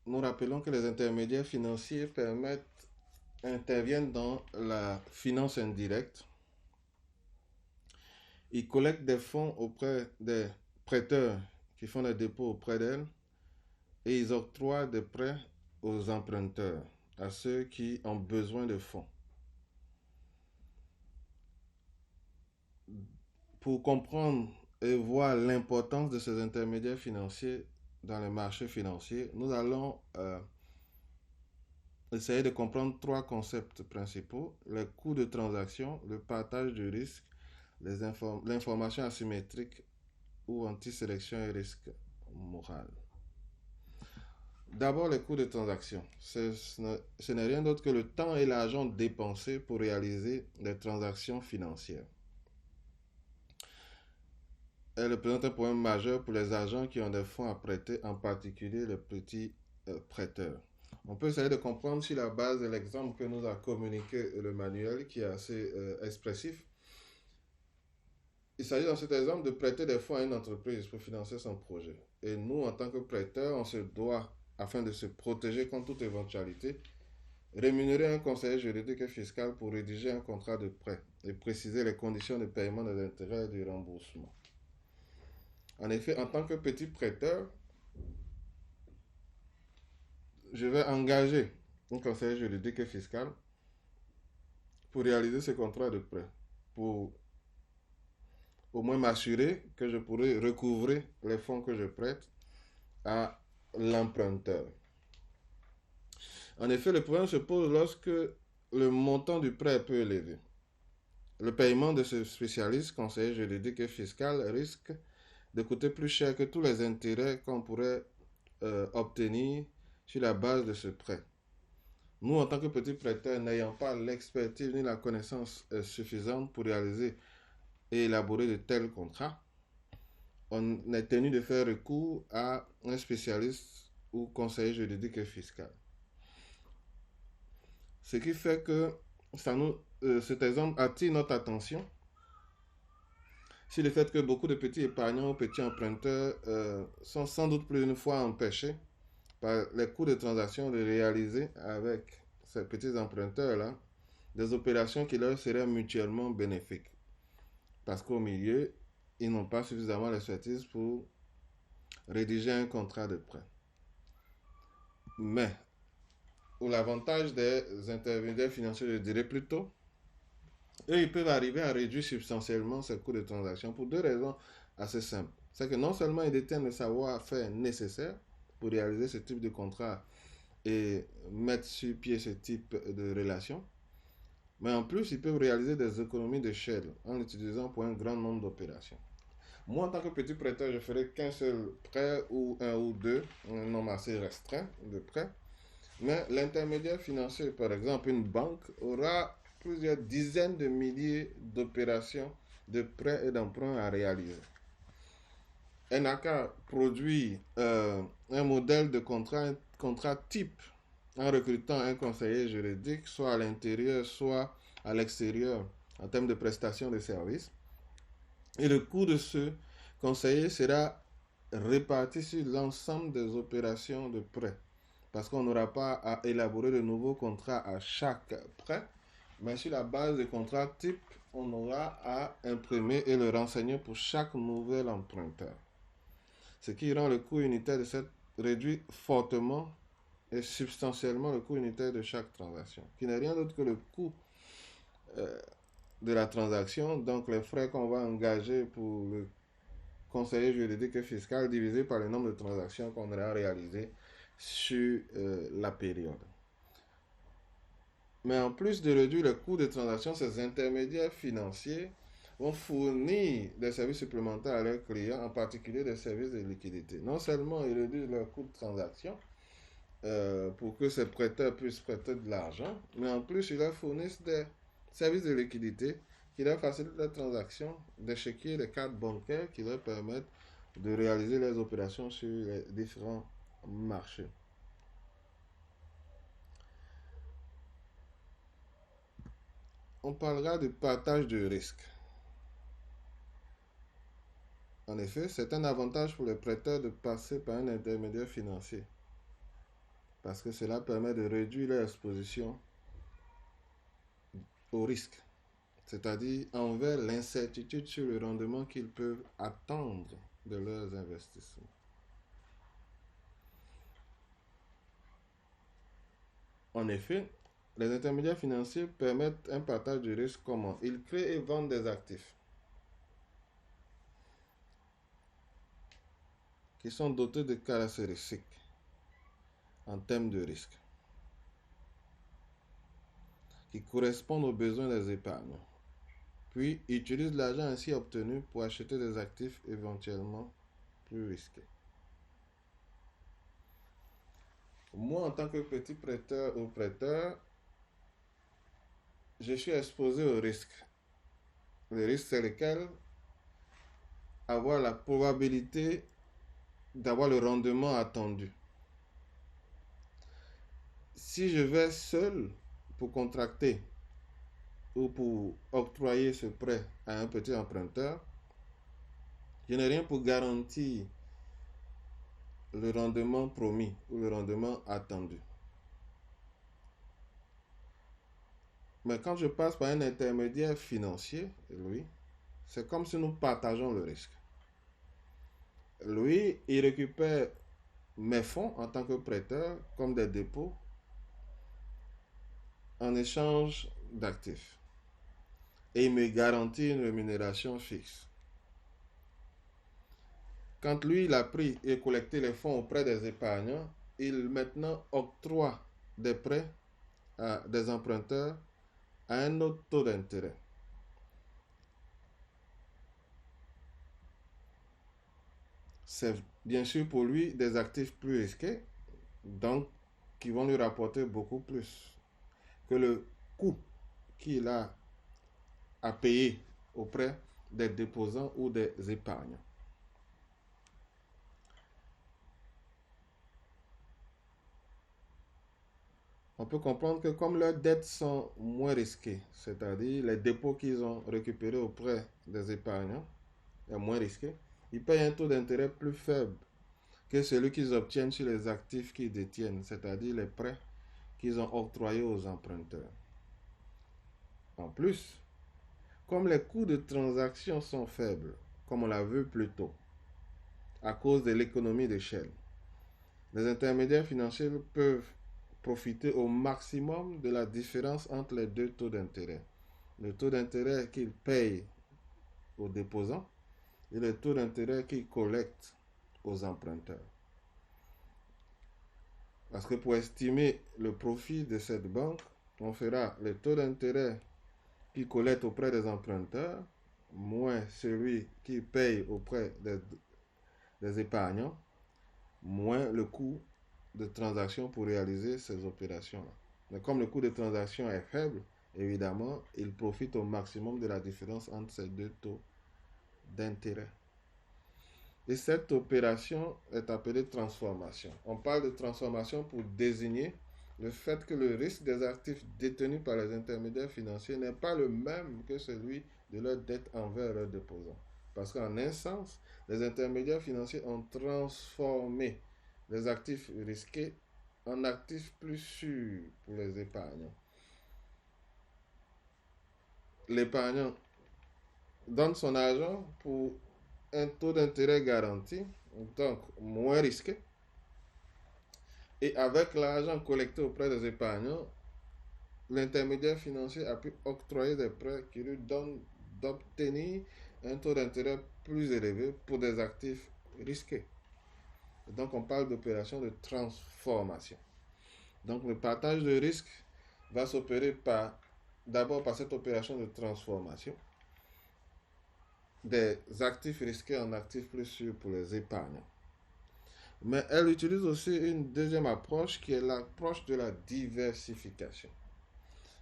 nous rappelons que les intermédiaires financiers interviennent dans la finance indirecte. Ils collectent des fonds auprès des prêteurs qui font des dépôts auprès d'elles et ils octroient des prêts aux emprunteurs, à ceux qui ont besoin de fonds. Pour comprendre et voir l'importance de ces intermédiaires financiers dans les marchés financiers, nous allons essayer de comprendre trois concepts principaux: les coûts de transaction, le partage du risque, l'information asymétrique ou anti-sélection et risque moral. D'abord, les coûts de transaction. Ce n'est rien d'autre que le temps et l'argent dépensés pour réaliser des transactions financières. Elle représente un problème majeur pour les agents qui ont des fonds à prêter, en particulier les petits prêteurs. On peut essayer de comprendre sur la base de l'exemple que nous a communiqué le manuel, qui est assez expressif. Il s'agit dans cet exemple de prêter des fonds à une entreprise pour financer son projet. Et nous, en tant que prêteurs, on se doit, afin de se protéger contre toute éventualité, rémunérer un conseiller juridique et fiscal pour rédiger un contrat de prêt et préciser les conditions de paiement des intérêts et du remboursement. En effet, en tant que petit prêteur, je vais engager un conseiller juridique et fiscal pour réaliser ce contrat de prêt, pour au moins m'assurer que je pourrai recouvrer les fonds que je prête à l'emprunteur. En effet, le problème se pose lorsque le montant du prêt est peu élevé. Le paiement de ce spécialiste, conseiller juridique et fiscal, risque de coûter plus cher que tous les intérêts qu'on pourrait obtenir sur la base de ce prêt. Nous, en tant que petits prêteurs, n'ayant pas l'expertise ni la connaissance suffisante pour réaliser et élaborer de tels contrats, on est tenu de faire recours à un spécialiste ou conseiller juridique et fiscal. Ce qui fait que cet exemple attire notre attention sur le fait que beaucoup de petits épargnants ou petits emprunteurs sont sans doute plus d'une fois empêchés par les coûts de transaction de réaliser avec ces petits emprunteurs-là des opérations qui leur seraient mutuellement bénéfiques. Parce qu'au milieu, ils n'ont pas suffisamment d'expertise pour rédiger un contrat de prêt. Mais, pour l'avantage des intermédiaires financiers, je dirais plutôt, eux, ils peuvent arriver à réduire substantiellement ces coûts de transaction pour deux raisons assez simples. C'est que non seulement ils détiennent le savoir-faire nécessaire pour réaliser ce type de contrat et mettre sur pied ce type de relation, mais en plus, ils peuvent réaliser des économies d'échelle en l'utilisant pour un grand nombre d'opérations. Moi, en tant que petit prêteur, je ferai qu'un seul prêt ou un ou deux, un nombre assez restreint de prêts. Mais l'intermédiaire financier, par exemple une banque, aura plusieurs dizaines de milliers d'opérations de prêts et d'emprunts à réaliser. Elle n'a qu'à produire un modèle de contrat type en recrutant un conseiller juridique, soit à l'intérieur, soit à l'extérieur, en termes de prestations de services. Et le coût de ce conseiller sera réparti sur l'ensemble des opérations de prêt. Parce qu'on n'aura pas à élaborer de nouveaux contrats à chaque prêt, mais sur la base des contrats type, on aura à imprimer et le renseigner pour chaque nouvel emprunteur. Ce qui rend le coût unitaire de cette réduit fortement et substantiellement le coût unitaire de chaque transaction, qui n'est rien d'autre que le coût euh, de la transaction, donc les frais qu'on va engager pour le conseiller juridique et fiscal divisé par le nombre de transactions qu'on aura réalisées sur la période. Mais en plus de réduire le coût de transaction, ces intermédiaires financiers vont fournir des services supplémentaires à leurs clients, en particulier des services de liquidité. Non seulement ils réduisent leur coût de transaction pour que ces prêteurs puissent prêter de l'argent, mais en plus ils leur fournissent des services de liquidité qui leur facilitent les transactions, des chéquiers, des cartes bancaires qui leur permettent de réaliser les opérations sur les différents marchés. On parlera du partage de risque. En effet, c'est un avantage pour les prêteurs de passer par un intermédiaire financier. parce que cela permet de réduire leur exposition au risque, c'est-à-dire envers l'incertitude sur le rendement qu'ils peuvent attendre de leurs investissements. En effet, les intermédiaires financiers permettent un partage du risque. Comment? Ils créent et vendent des actifs qui sont dotés de caractéristiques en termes de risque, qui correspondent aux besoins des épargnants, puis utilisent l'argent ainsi obtenu pour acheter des actifs éventuellement plus risqués. Moi, en tant que petit prêteur ou prêteur, je suis exposé au risque. Le risque, c'est lequel? Avoir la probabilité d'avoir le rendement attendu. Si je vais seul pour contracter ou pour octroyer ce prêt à un petit emprunteur, je n'ai rien pour garantir le rendement promis ou le rendement attendu. Mais quand je passe par un intermédiaire financier, lui, c'est comme si nous partageons le risque. Lui, il récupère mes fonds en tant que prêteur comme des dépôts en échange d'actifs. Et il me garantit une rémunération fixe. Quand lui, il a pris et collecté les fonds auprès des épargnants, il maintenant octroie des prêts à des emprunteurs à un autre taux d'intérêt. C'est bien sûr pour lui des actifs plus risqués, donc qui vont lui rapporter beaucoup plus que le coût qu'il a à payer auprès des déposants ou des épargnants. On peut comprendre que comme leurs dettes sont moins risquées, c'est-à-dire les dépôts qu'ils ont récupérés auprès des épargnants est moins risqué, ils payent un taux d'intérêt plus faible que celui qu'ils obtiennent sur les actifs qu'ils détiennent, c'est-à-dire les prêts qu'ils ont octroyés aux emprunteurs. En plus, comme les coûts de transaction sont faibles, comme on l'a vu plus tôt, à cause de l'économie d'échelle, les intermédiaires financiers peuvent profiter au maximum de la différence entre les deux taux d'intérêt. Le taux d'intérêt qu'ils payent aux déposants et le taux d'intérêt qu'ils collectent aux emprunteurs. Parce que pour estimer le profit de cette banque, on fera le taux d'intérêt qu'ils collectent auprès des emprunteurs moins celui qu'ils payent auprès des épargnants, moins le coût de transaction pour réaliser ces opérations-là. Mais comme le coût de transaction est faible, évidemment, il profite au maximum de la différence entre ces deux taux d'intérêt. Et cette opération est appelée transformation. On parle de transformation pour désigner le fait que le risque des actifs détenus par les intermédiaires financiers n'est pas le même que celui de leur dette envers leurs déposants. Parce qu'en un sens, les intermédiaires financiers ont transformé les actifs risqués en actifs plus sûrs pour les épargnants. L'épargnant donne son argent pour un taux d'intérêt garanti, donc moins risqué. Et avec l'argent collecté auprès des épargnants, l'intermédiaire financier a pu octroyer des prêts qui lui donnent d'obtenir un taux d'intérêt plus élevé pour des actifs risqués. Et donc on parle d'opération de transformation. Donc le partage de risque va s'opérer d'abord par cette opération de transformation des actifs risqués en actifs plus sûrs pour les épargnants. Mais elle utilise aussi une deuxième approche qui est l'approche de la diversification.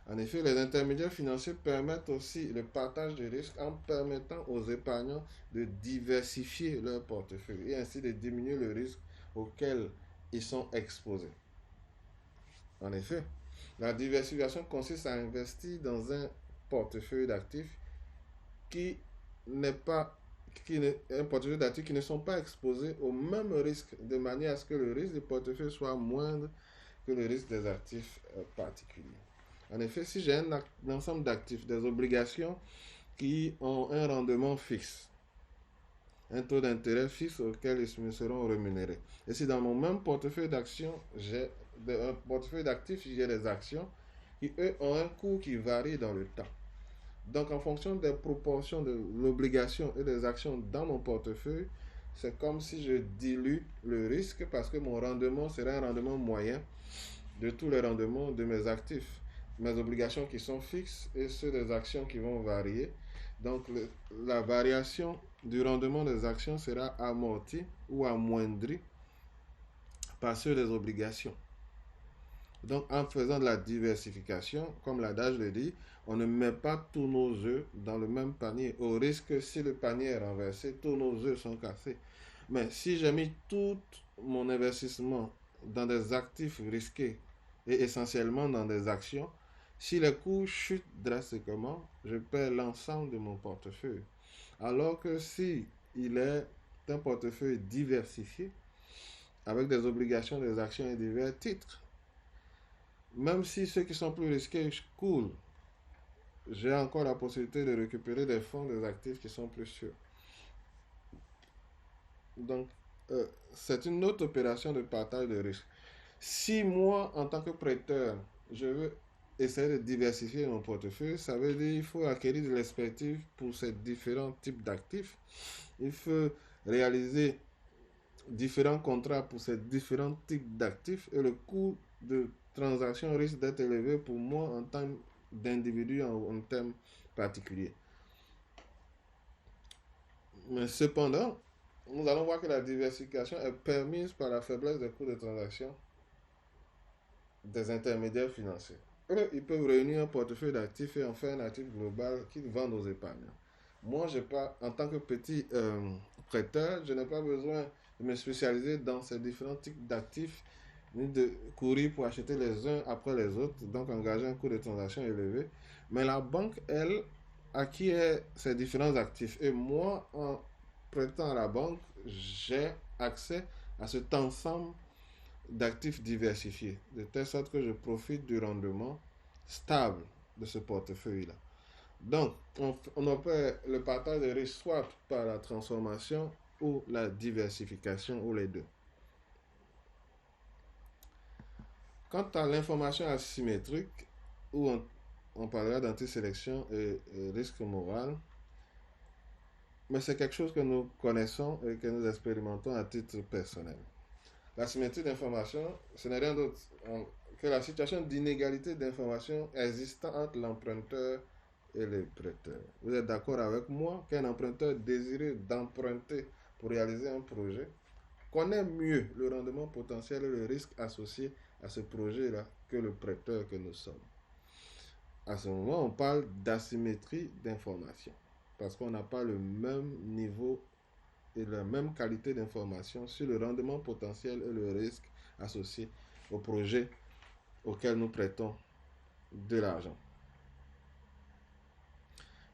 En effet, les intermédiaires financiers permettent aussi le partage de risques en permettant aux épargnants de diversifier leur portefeuille et ainsi de diminuer le risque auquel ils sont exposés. En effet, la diversification consiste à investir dans un portefeuille d'actifs qui n'est pas un portefeuille d'actifs qui ne sont pas exposés au même risque, de manière à ce que le risque du portefeuille soit moindre que le risque des actifs particuliers. En effet, si j'ai un ensemble d'actifs, des obligations qui ont un rendement fixe, un taux d'intérêt fixe auquel ils me seront rémunérés. Et si dans mon même portefeuille d'actions, j'ai un portefeuille d'actifs, j'ai des actions qui, eux, ont un coût qui varie dans le temps. Donc, en fonction des proportions de l'obligation et des actions dans mon portefeuille, c'est comme si je dilue le risque parce que mon rendement serait un rendement moyen de tous les rendements de mes actifs. Mes obligations qui sont fixes et ceux des actions qui vont varier. Donc, la variation du rendement des actions sera amortie ou amoindrie par ceux des obligations. Donc, en faisant de la diversification, comme l'adage le dit, on ne met pas tous nos œufs dans le même panier. Au risque que si le panier est renversé, tous nos œufs sont cassés. Mais si j'ai mis tout mon investissement dans des actifs risqués et essentiellement dans des actions, si les coûts chutent drastiquement, je perds l'ensemble de mon portefeuille. Alors que si il est un portefeuille diversifié, avec des obligations, des actions et divers titres, même si ceux qui sont plus risqués coulent, j'ai encore la possibilité de récupérer des fonds, des actifs qui sont plus sûrs. Donc, c'est une autre opération de partage de risque. Si moi, en tant que prêteur, je veux essayer de diversifier mon portefeuille, ça veut dire qu'il faut acquérir de l'expertise pour ces différents types d'actifs. Il faut réaliser différents contrats pour ces différents types d'actifs et le coût de transaction risque d'être élevé pour moi en tant d'individu en termes particuliers. Mais cependant, nous allons voir que la diversification est permise par la faiblesse des coûts de transaction des intermédiaires financiers. Eux, ils peuvent réunir un portefeuille d'actifs et en faire un actif global qu'ils vendent aux épargnants. Moi, j'ai pas, en tant que petit prêteur, je n'ai pas besoin de me spécialiser dans ces différents types d'actifs ni de courir pour acheter les uns après les autres, donc engager un coût de transaction élevé. Mais la banque, elle, acquiert ces différents actifs. Et moi, en prêtant à la banque, j'ai accès à cet ensemble d'actifs diversifiés, de telle sorte que je profite du rendement stable de ce portefeuille-là. Donc, on opère le partage des risques soit par la transformation ou la diversification, ou les deux. Quant à l'information asymétrique, où on parlera d'antisélection et risque moral, mais c'est quelque chose que nous connaissons et que nous expérimentons à titre personnel. La symétrie d'information, ce n'est rien d'autre que la situation d'inégalité d'information existant entre l'emprunteur et le prêteur. Vous êtes d'accord avec moi qu'un emprunteur désireux d'emprunter pour réaliser un projet connaît mieux le rendement potentiel et le risque associé à ce projet-là que le prêteur que nous sommes. À ce moment, on parle d'asymétrie d'information parce qu'on n'a pas le même niveau et la même qualité d'information sur le rendement potentiel et le risque associé au projet auquel nous prêtons de l'argent.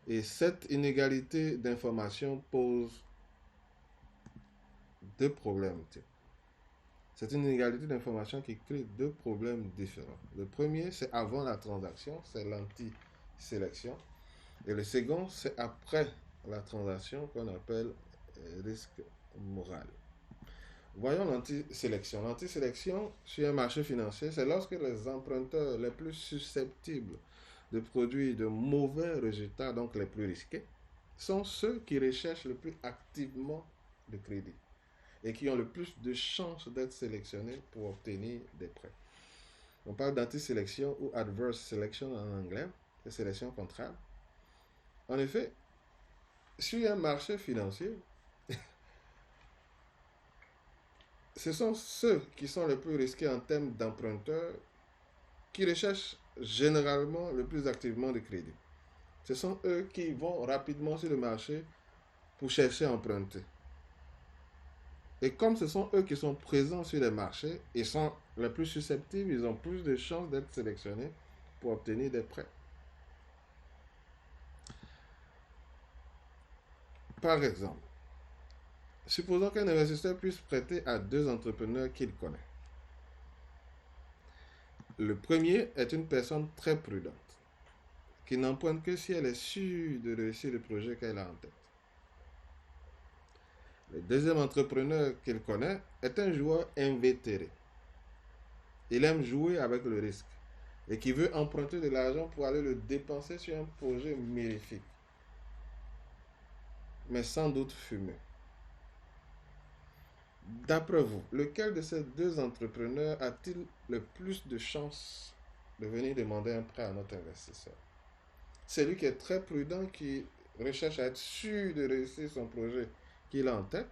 Et cette inégalité d'information pose deux problèmes. C'est une inégalité d'information qui crée deux problèmes différents. Le premier, c'est avant la transaction, c'est l'anti-sélection. Et le second, c'est après la transaction qu'on appelle risque moral. Voyons l'anti-sélection. L'anti-sélection sur un marché financier, c'est lorsque les emprunteurs les plus susceptibles de produire de mauvais résultats, donc les plus risqués, sont ceux qui recherchent le plus activement le crédit et qui ont le plus de chances d'être sélectionnés pour obtenir des prêts. On parle d'anti-sélection ou adverse selection en anglais, de sélection contraire. En effet, sur un marché financier, ce sont ceux qui sont les plus risqués en termes d'emprunteurs qui recherchent généralement le plus activement de crédit. Ce sont eux qui vont rapidement sur le marché pour chercher à emprunter. Et comme ce sont eux qui sont présents sur les marchés, ils sont les plus susceptibles, ils ont plus de chances d'être sélectionnés pour obtenir des prêts. Par exemple, supposons qu'un investisseur puisse prêter à deux entrepreneurs qu'il connaît. Le premier est une personne très prudente, qui n'emprunte que si elle est sûre de réussir le projet qu'elle a en tête. Le deuxième entrepreneur qu'il connaît est un joueur invétéré. Il aime jouer avec le risque et qui veut emprunter de l'argent pour aller le dépenser sur un projet mirifique, mais sans doute fumeux. D'après vous, lequel de ces deux entrepreneurs a-t-il le plus de chances de venir demander un prêt à notre investisseur? Celui qui est très prudent, qui recherche à être sûr de réussir son projet qu'il a en tête,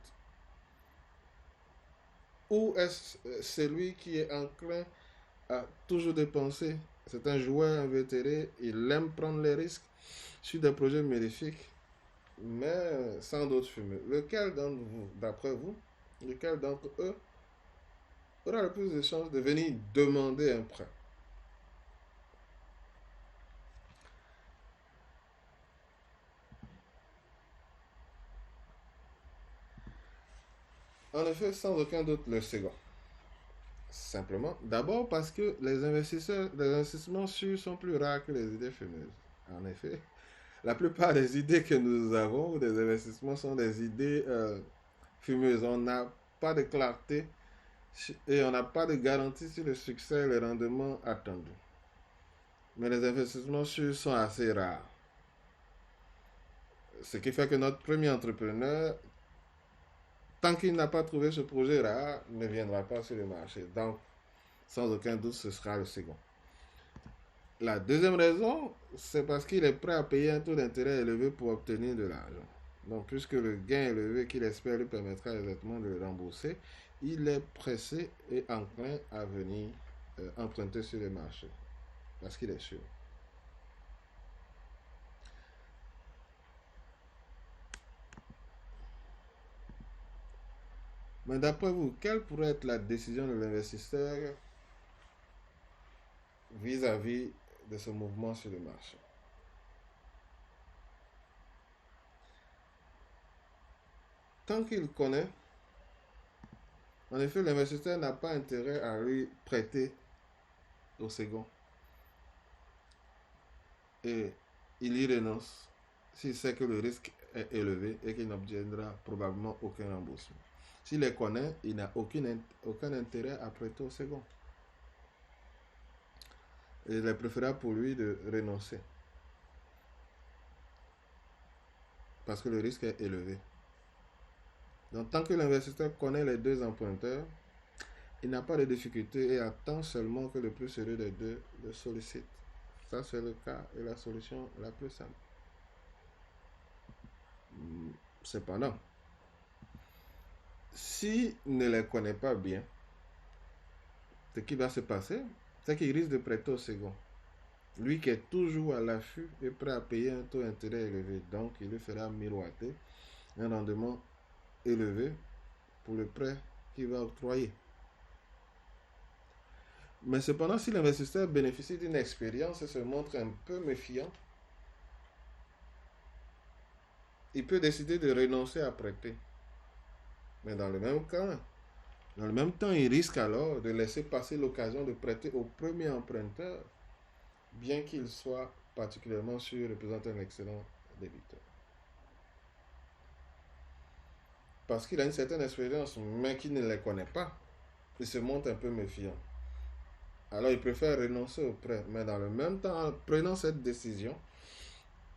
ou est-ce celui qui est enclin à toujours dépenser? C'est un joueur invétéré, il aime prendre les risques sur des projets magnifiques, mais sans doute fumeux. Lequel d'entre vous, d'après vous, lequel d'entre eux aura le plus de chances de venir demander un prêt? En effet, sans aucun doute, le second. Simplement, d'abord parce que les investissements sûrs sont plus rares que les idées fumeuses. En effet, la plupart des idées que nous avons, des investissements, sont des idées fumeuses. On n'a pas de clarté et on n'a pas de garantie sur le succès et le rendement attendu. Mais les investissements sûrs sont assez rares. Ce qui fait que notre premier entrepreneur, tant qu'il n'a pas trouvé ce projet rare, ne viendra pas sur le marché. Donc, sans aucun doute, ce sera le second. La deuxième raison, c'est parce qu'il est prêt à payer un taux d'intérêt élevé pour obtenir de l'argent. Donc, puisque le gain élevé qu'il espère lui permettra exactement de le rembourser, il est pressé et enclin à venir emprunter sur le marché. Parce qu'il est sûr. Mais d'après vous, quelle pourrait être la décision de l'investisseur vis-à-vis de ce mouvement sur le marché? Tant qu'il connaît, en effet, l'investisseur n'a pas intérêt à lui prêter au second. Et il y renonce s'il sait que le risque est élevé et qu'il n'obtiendra probablement aucun remboursement. S'il les connaît, il n'a aucun intérêt à prêter au second. Et il est préférable pour lui de renoncer. Parce que le risque est élevé. Donc, tant que l'investisseur connaît les deux emprunteurs, il n'a pas de difficulté et attend seulement que le plus sérieux des deux le sollicite. Ça, c'est le cas et la solution la plus simple. Cependant, s'il ne les connaît pas bien, ce qui va se passer, c'est qu'il risque de prêter au second. Lui qui est toujours à l'affût est prêt à payer un taux d'intérêt élevé. Donc, il lui fera miroiter un rendement élevé pour le prêt qu'il va octroyer. Mais cependant, si l'investisseur bénéficie d'une expérience et se montre un peu méfiant, il peut décider de renoncer à prêter. Mais dans le même cas, dans le même temps, il risque alors de laisser passer l'occasion de prêter au premier emprunteur, bien qu'il soit particulièrement sûr de représenter un excellent débiteur. Parce qu'il a une certaine expérience, mais qu'il ne les connaît pas, il se montre un peu méfiant. Alors il préfère renoncer au prêt. Mais dans le même temps, en prenant cette décision,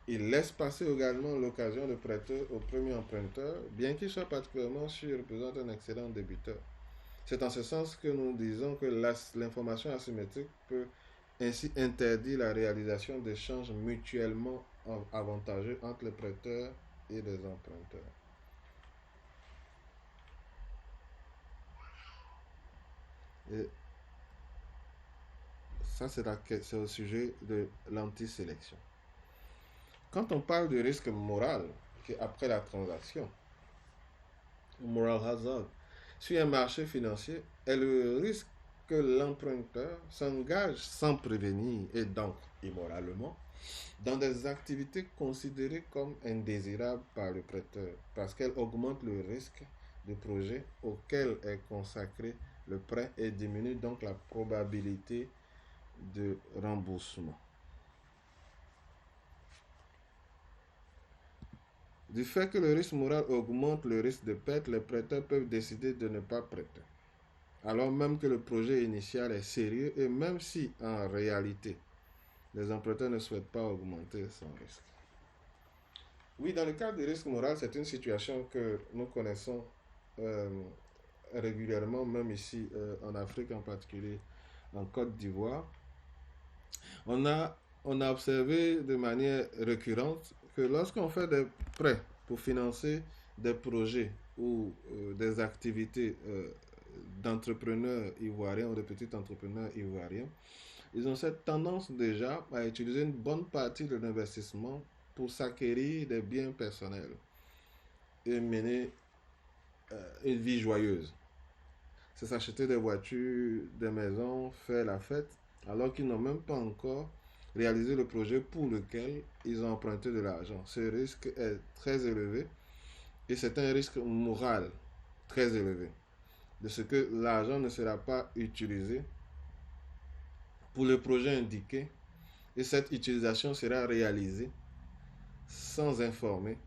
il laisse passer également l'occasion de prêter au premier emprunteur, bien qu'il soit particulièrement sûr de représenter un excellent débiteur. C'est en ce sens que nous disons que l'information asymétrique peut ainsi interdire la réalisation d'échanges mutuellement avantageux entre les prêteurs et les emprunteurs. Et ça, c'est au sujet de l'antisélection. Quand on parle de risque moral, qui est après la transaction, moral hazard, sur un marché financier, est le risque que l'emprunteur s'engage sans prévenir et donc immoralement dans des activités considérées comme indésirables par le prêteur parce qu'elles augmentent le risque du projet auquel est consacré le prêt et diminuent donc la probabilité de remboursement. Du fait que le risque moral augmente le risque de perte, les prêteurs peuvent décider de ne pas prêter, alors même que le projet initial est sérieux et même si en réalité les emprunteurs ne souhaitent pas augmenter son risque. Oui, dans le cadre du risque moral, c'est une situation que nous connaissons euh, régulièrement, même ici en Afrique, en particulier en Côte d'Ivoire. On a, on a observé de manière récurrente que lorsqu'on fait des prêts pour financer des projets ou des activités d'entrepreneurs ivoiriens ou de petits entrepreneurs ivoiriens, ils ont cette tendance déjà à utiliser une bonne partie de l'investissement pour s'acquérir des biens personnels et mener une vie joyeuse. C'est s'acheter des voitures, des maisons, faire la fête, alors qu'ils n'ont même pas encore réalisé le projet pour lequel ils ont emprunté de l'argent. Ce risque est très élevé et c'est un risque moral très élevé de ce que l'argent ne sera pas utilisé pour le projet indiqué et cette utilisation sera réalisée sans informer,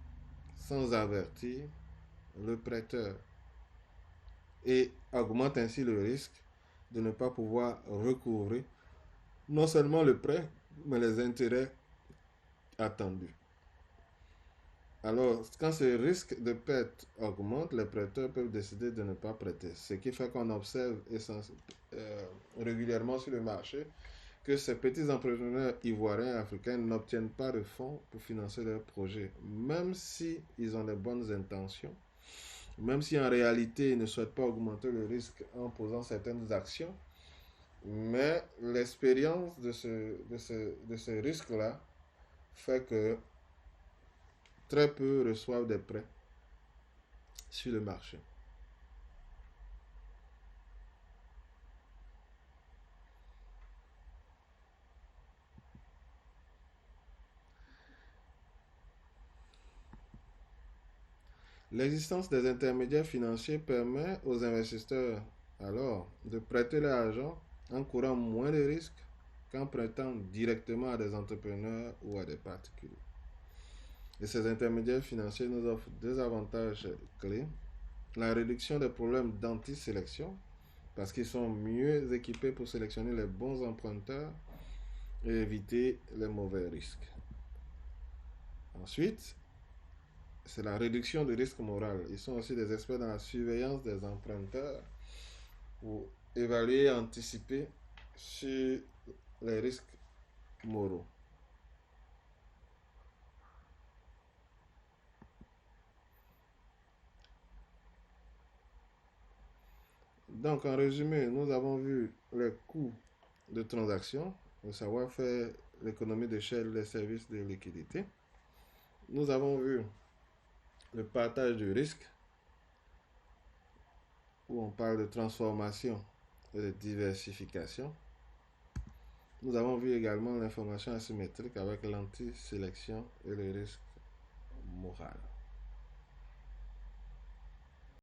sans avertir le prêteur et augmente ainsi le risque de ne pas pouvoir recouvrir non seulement le prêt, mais les intérêts attendus. Alors, quand ce risque de perte augmente, les prêteurs peuvent décider de ne pas prêter. Ce qui fait qu'on observe régulièrement sur le marché que ces petits entrepreneurs ivoiriens et africains n'obtiennent pas de fonds pour financer leurs projets, même si ils ont les bonnes intentions, même si en réalité ils ne souhaitent pas augmenter le risque en posant certaines actions. Mais l'expérience de ce risque-là fait que très peu reçoivent des prêts sur le marché. L'existence des intermédiaires financiers permet aux investisseurs alors de prêter l'argent en courant moins de risques qu'en prêtant directement à des entrepreneurs ou à des particuliers. Et ces intermédiaires financiers nous offrent des avantages clés. La réduction des problèmes d'anti-sélection, parce qu'ils sont mieux équipés pour sélectionner les bons emprunteurs et éviter les mauvais risques. Ensuite, c'est la réduction du risque moral. Ils sont aussi des experts dans la surveillance des emprunteurs pour évaluer et anticiper sur les risques moraux. Donc, en résumé, nous avons vu les coûts de transaction, le savoir-faire, l'économie d'échelle, les services de liquidité. Nous avons vu le partage du risque, où on parle de transformation et de diversification. Nous avons vu également l'information asymétrique avec l'anti-sélection et le risque moral.